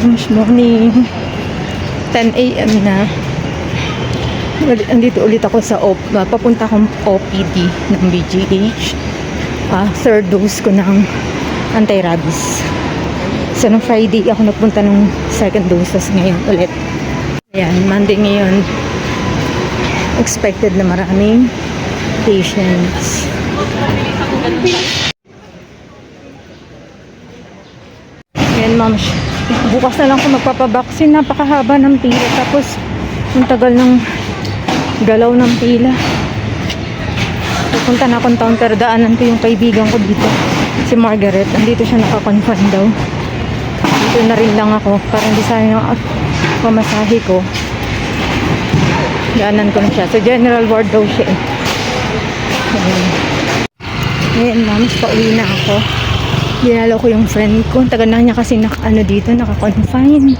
moms, morning. 10 a.m. na. Andito ulit ako sa papunta akong OPD ng BGH. Third dose ko ng anti-rabies. So, nung Friday ako nagpunta ng second doses, ngayon ulit. Ayan, Monday ngayon. Expected na maraming patients. Ayan, ma'am. Bukas na lang ako magpapabaksin. Napakahaba ng pila. Tapos, ang tagal ng galaw ng pila. Pupunta na akong town, pero daanan ko yung kaibigan ko dito. Si Margaret. Andito siya nakakonfine daw. Dito na rin lang ako. Para hindi sayang yung pamasahe ko. Daanan ko na siya. So, general ward daw siya eh. Ayan, ma'am. Pauwi na ako. Dinalo ko yung friend ko. Tagal na niya kasi dito, naka-confine.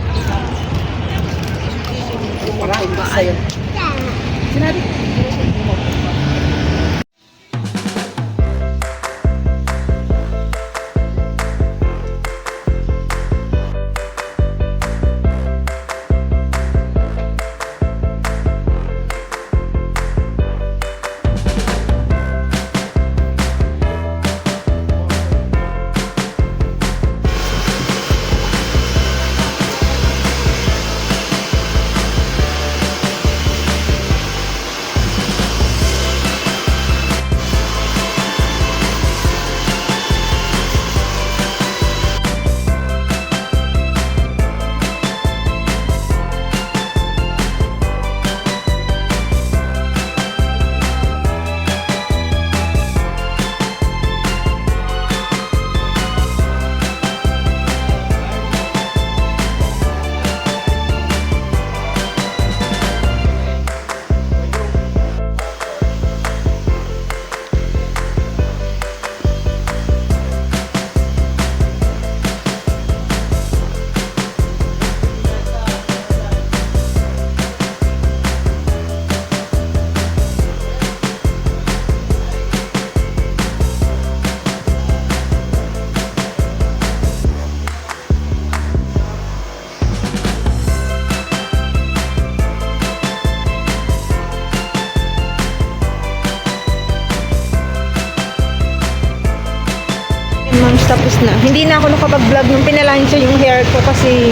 Months tapos na. Hindi na ako nakapag-vlog nung pinalansya yung hair ko kasi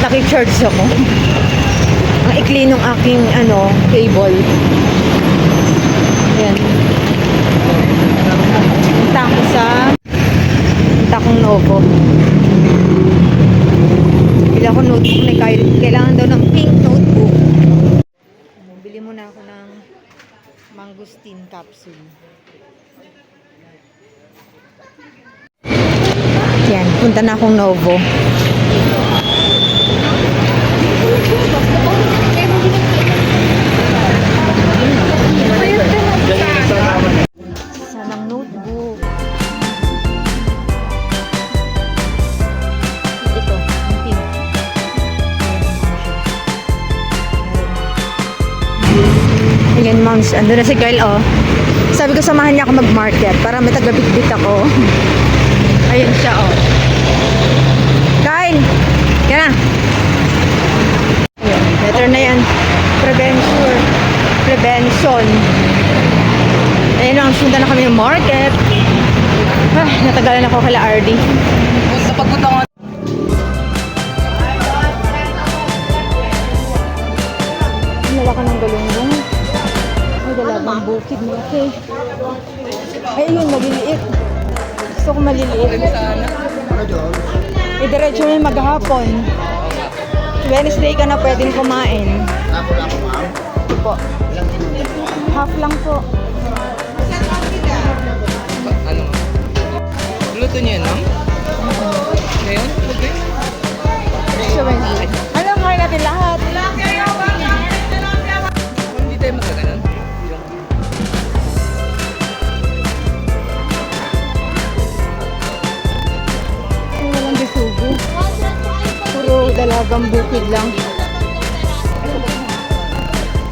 nakicharge ako. Ang ikli nung aking cable. Ayan. Punta akong Novo. Bili ako notebook na kailangan daw ng pink notebook. Bili muna ako ng mangosteen capsule. Yan, punta na akong Novo. Sanang notebook. Ito, ang pink. Ayan, moms. Ando na si Kyle, oh. Sabi ko, samahan niya ako mag-market para may taga-bit-bit ako. Ayan siya, oh. Kyle! Yan na. Ayan, better na yan. Prevention. Ayan na, sundan na kami ng market. Natagalan ako kala RD. Nala ka ng galunggong. Ay, dalabang bukid mo. Okay. Ay, yun, maliliit. Gusto ko maliliit. Diretso na yung maghapon. Wednesday ka na pwedeng kumain. Ito po. Half lang po. Ano? Luto niyo yun, ma'am? Ngayon? Okay. So, Wednesday. Alam, kaya natin lahat. Hindi tayo magkaganon. Walang bisugo. Puro dalagang bukid lang.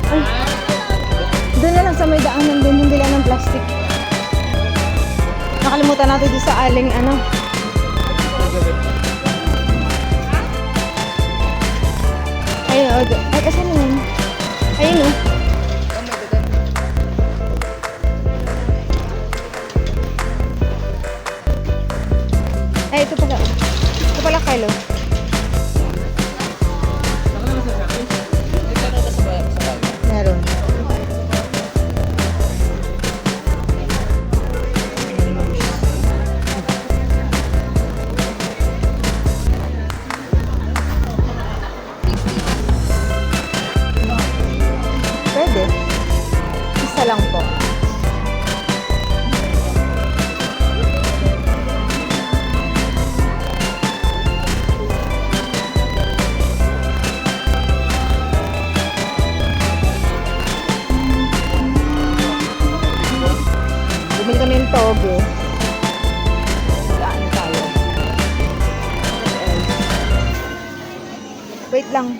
Ay. Doon na lang sa may daanan din yung bila ng plastic. Nakalimutan natin doon sa aling Ay, ay, asan na yun? Ayun, oh. Oh my God. Ay, ito pala. Ito pala, Kylo. Saka naman sa Shopee. Hindi pa na sa bago. Meron. Pwede. Isa lang po. Bumili kami ng toge. Saan tayo? Wait lang.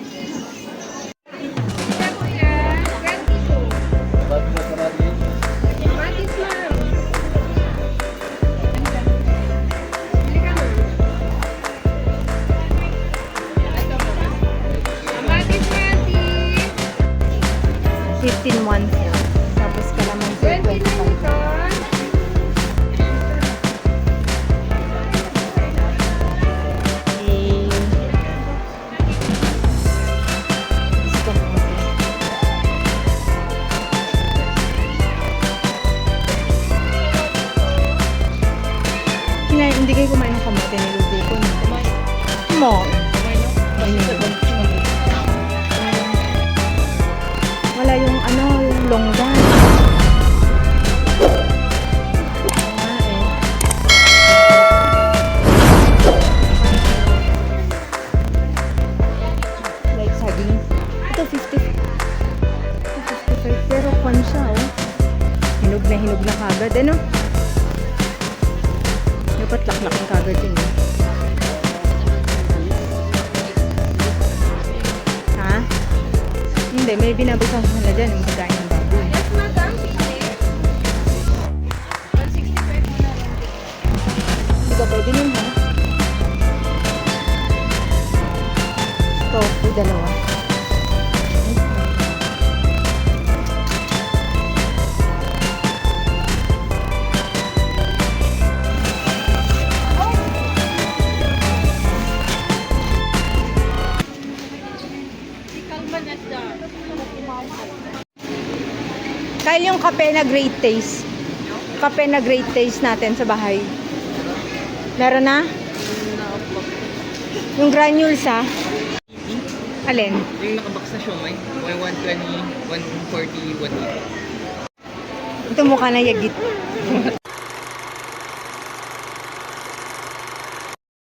$15 months na. Tapos kalamansi 25. Gusto ko mo. Hindi kayo kumain ng kamote, niluto ko na. Mo. Wala yung ano, yung longgan. Ah, eh. Like saging. Ito 55 pero kwan siya, oh. Hinog na kagad, ano? Dapat laklakin kagad yun, eh. Ha? Hindi, may binabasahan nila dyan yung pagkain ng baboy. Hindi ka pwede nun, ha? Tofu, dalawa. Kyle, yung kape na great taste. Kape na great taste natin sa bahay. Meron na? Yung granules, ha? Alin? Yung nakabox na siomay. 120, 140, 180. Ito mukha na yagit.